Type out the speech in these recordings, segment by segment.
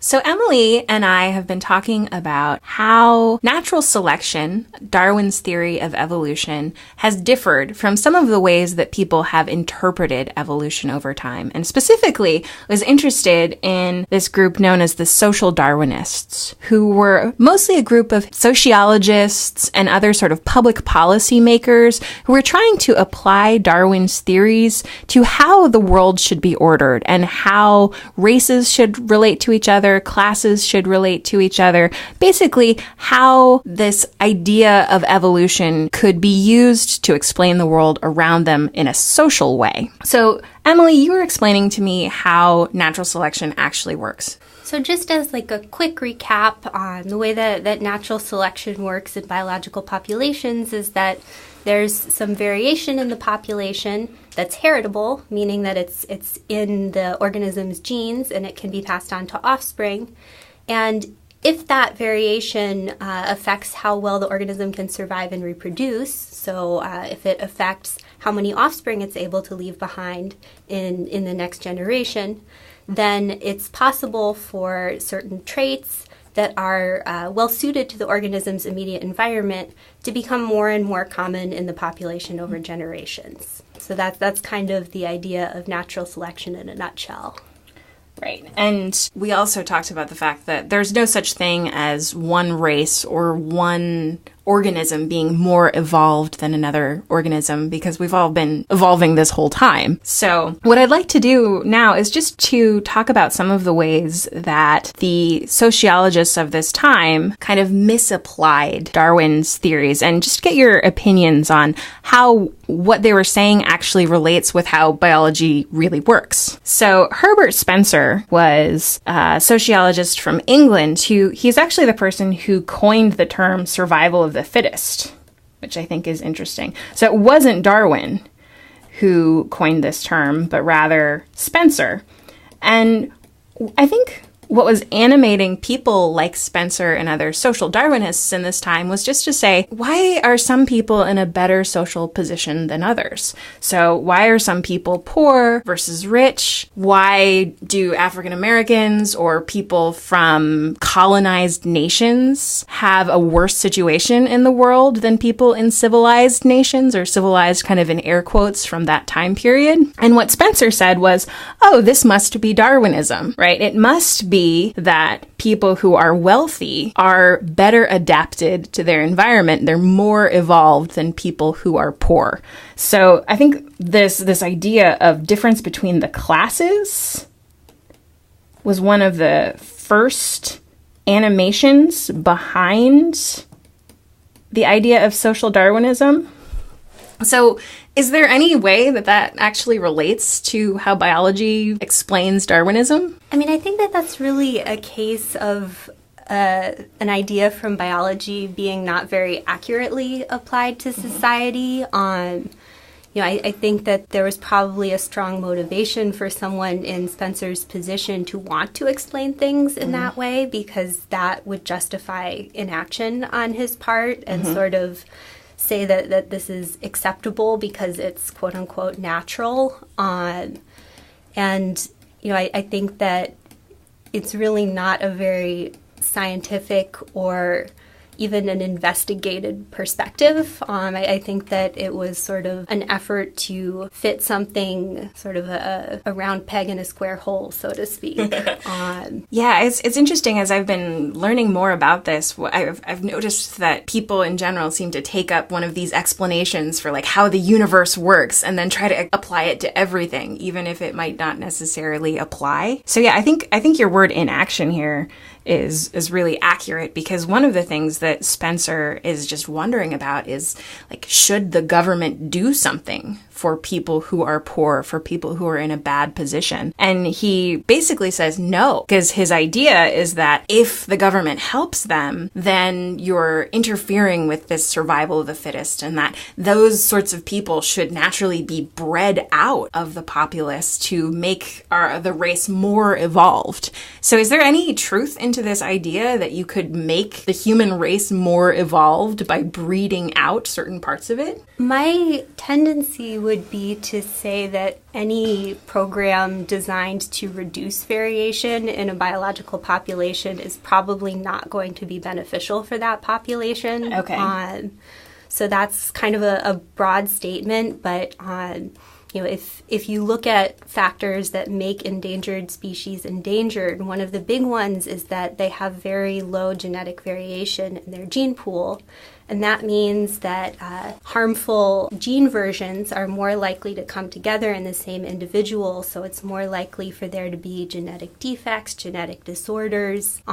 So Emily and I have been talking about how natural selection, Darwin's theory of evolution, has differed from some of the ways that people have interpreted evolution over time. And specifically, was interested in this group known as the social Darwinists, who were mostly a group of sociologists and other sort of public policy makers who were trying to apply Darwin's theories to how the world should be ordered and how races should relate to each other, classes should relate to each other. Basically, how this idea of evolution could be used to explain the world around them in a social way. So, Emily, you were explaining to me how natural selection actually works. So just as like a quick recap on the way that natural selection works in biological populations is that there's some variation in the population that's heritable, meaning that it's in the organism's genes and it can be passed on to offspring. And if that variation affects how well the organism can survive and reproduce, so if it affects how many offspring it's able to leave behind in the next generation, then it's possible for certain traits that are well suited to the organism's immediate environment to become more and more common in the population over generations. So that's kind of the idea of natural selection in a nutshell. Right. And we also talked about the fact that there's no such thing as one race or one organism being more evolved than another organism because we've all been evolving this whole time. So what I'd like to do now is just to talk about some of the ways that the sociologists of this time kind of misapplied Darwin's theories and just get your opinions on how what they were saying actually relates with how biology really works. So Herbert Spencer was a sociologist from England he's actually the person who coined the term survival of the fittest, which I think is interesting. So it wasn't Darwin who coined this term, but rather Spencer. And I think what was animating people like Spencer and other social Darwinists in this time was just to say, why are some people in a better social position than others? So why are some people poor versus rich? Why do African Americans or people from colonized nations have a worse situation in the world than people in civilized nations, or civilized kind of in air quotes from that time period? And what Spencer said was, oh, this must be Darwinism, right? It must be that people who are wealthy are better adapted to their environment. They're more evolved than people who are poor. So I think this idea of difference between the classes was one of the first animations behind the idea of social Darwinism. So is there any way that actually relates to how biology explains Darwinism? I mean, I think that's really a case of an idea from biology being not very accurately applied to society. I think that there was probably a strong motivation for someone in Spencer's position to want to explain things in that way, because that would justify inaction on his part and sort of say that this is acceptable because it's quote unquote natural. I think that it's really not a very scientific or even an investigated perspective. I think that it was sort of an effort to fit something, sort of a round peg in a square hole, so to speak. Yeah, it's interesting as I've been learning more about this. I've noticed that people in general seem to take up one of these explanations for like how the universe works and then try to apply it to everything, even if it might not necessarily apply. So yeah, I think your word inaction here is really accurate, because one of the things that Spencer is just wondering about is, like, should the government do something for people who are poor, for people who are in a bad position? And he basically says no, because his idea is that if the government helps them, then you're interfering with this survival of the fittest, and that those sorts of people should naturally be bred out of the populace to make the race more evolved. So is there any truth into this idea that you could make the human race more evolved by breeding out certain parts of it? My tendency would would be to say that any program designed to reduce variation in a biological population is probably not going to be beneficial for that population. Okay. So that's kind of a broad statement, but if you look at factors that make endangered species endangered, one of the big ones is that they have very low genetic variation in their gene pool. And that means that harmful gene versions are more likely to come together in the same individual, so it's more likely for there to be genetic defects, genetic disorders.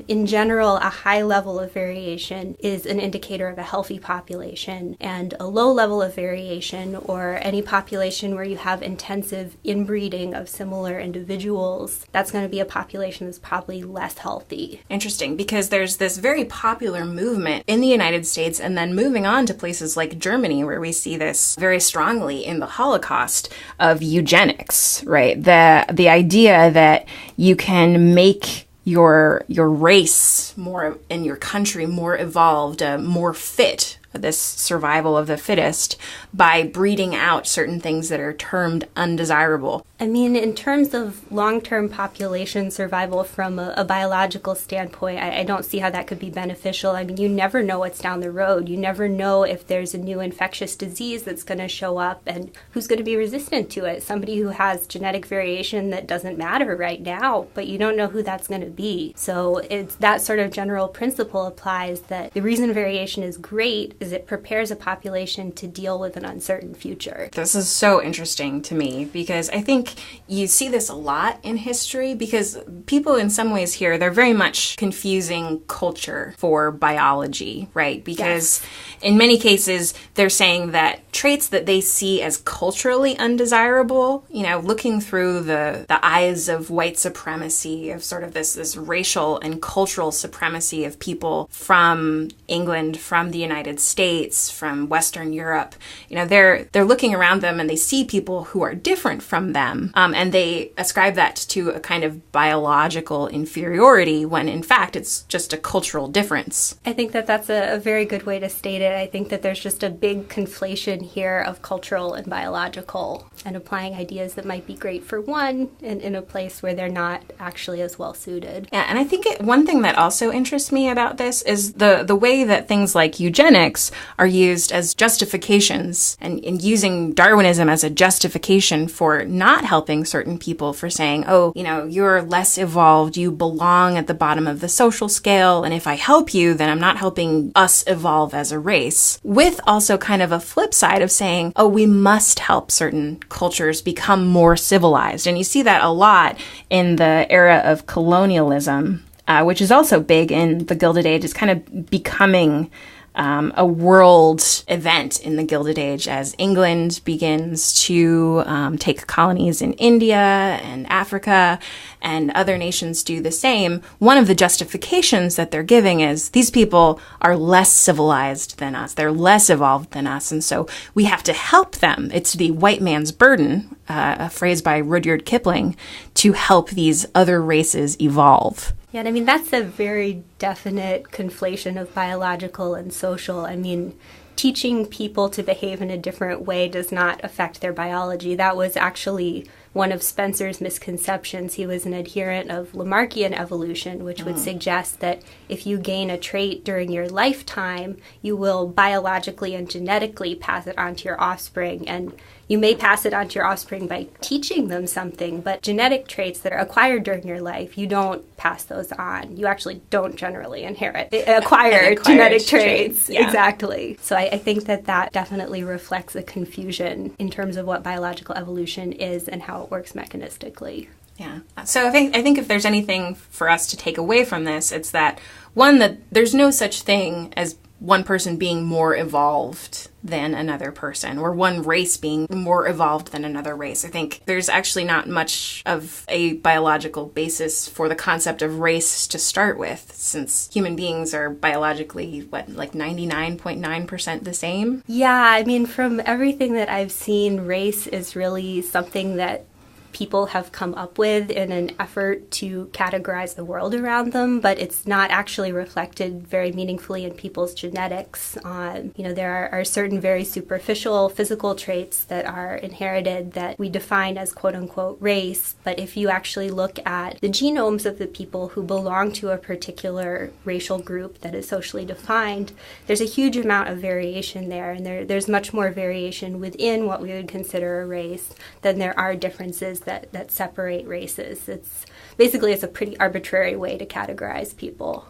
In general, a high level of variation is an indicator of a healthy population, and a low level of variation, or any population where you have intensive inbreeding of similar individuals, that's going to be a population that's probably less healthy. Interesting, because there's this very popular movement in the United States and then moving on to places like Germany, where we see this very strongly in the Holocaust, of eugenics, right? The idea that you can make your race more and your country more evolved, more fit, this survival of the fittest, by breeding out certain things that are termed undesirable. I mean, in terms of long-term population survival from a biological standpoint, I don't see how that could be beneficial. I mean, you never know what's down the road. You never know if there's a new infectious disease that's going to show up and who's going to be resistant to it. Somebody who has genetic variation that doesn't matter right now, but you don't know who that's going to be. So it's that sort of general principle applies, that the reason variation is great is it prepares a population to deal with an uncertain future. This is so interesting to me, because I think you see this a lot in history, because people in some ways here, they're very much confusing culture for biology, right? Because in many cases, they're saying that traits that they see as culturally undesirable, looking through the eyes of white supremacy, of sort of this racial and cultural supremacy of people from England, from the United States, from Western Europe, they're looking around them and they see people who are different from them, and they ascribe that to a kind of biological inferiority, when in fact it's just a cultural difference. I think that that's a very good way to state it. I think that there's just a big conflation here of cultural and biological, and applying ideas that might be great for one in a place where they're not actually as well suited. Yeah, and I think one thing that also interests me about this is the way that things like eugenics are used as justifications, and using Darwinism as a justification for not helping certain people, for saying, oh, you're less evolved, you belong at the bottom of the social scale, and if I help you, then I'm not helping us evolve as a race. With also kind of a flip side of saying, oh, we must help certain cultures become more civilized. And you see that a lot in the era of colonialism, which is also big in the Gilded Age. It's kind of becoming a world event in the Gilded Age as England begins to take colonies in India and Africa, and other nations do the same. One of the justifications that they're giving is these people are less civilized than us. They're less evolved than us, and so we have to help them. It's the white man's burden, a phrase by Rudyard Kipling, to help these other races evolve. Yeah, I mean, that's a very definite conflation of biological and social. I mean, teaching people to behave in a different way does not affect their biology. That was actually one of Spencer's misconceptions. He was an adherent of Lamarckian evolution, which would suggest that if you gain a trait during your lifetime, you will biologically and genetically pass it on to your offspring. And you may pass it on to your offspring by teaching them something, but genetic traits that are acquired during your life, you don't pass those on. You actually don't generally inherit acquired genetic traits. Yeah. Exactly. So I think that definitely reflects a confusion in terms of what biological evolution is and how it works mechanistically. Yeah. So I think if there's anything for us to take away from this, it's that, one, that there's no such thing as one person being more evolved than another person, or one race being more evolved than another race. I think there's actually not much of a biological basis for the concept of race to start with, since human beings are biologically, like 99.9% the same? Yeah, I mean, from everything that I've seen, race is really something that people have come up with in an effort to categorize the world around them, but it's not actually reflected very meaningfully in people's genetics. There are certain very superficial physical traits that are inherited that we define as quote-unquote race, but if you actually look at the genomes of the people who belong to a particular racial group that is socially defined, there's a huge amount of variation there, and there's much more variation within what we would consider a race than there are differences that separate races. It's a pretty arbitrary way to categorize people.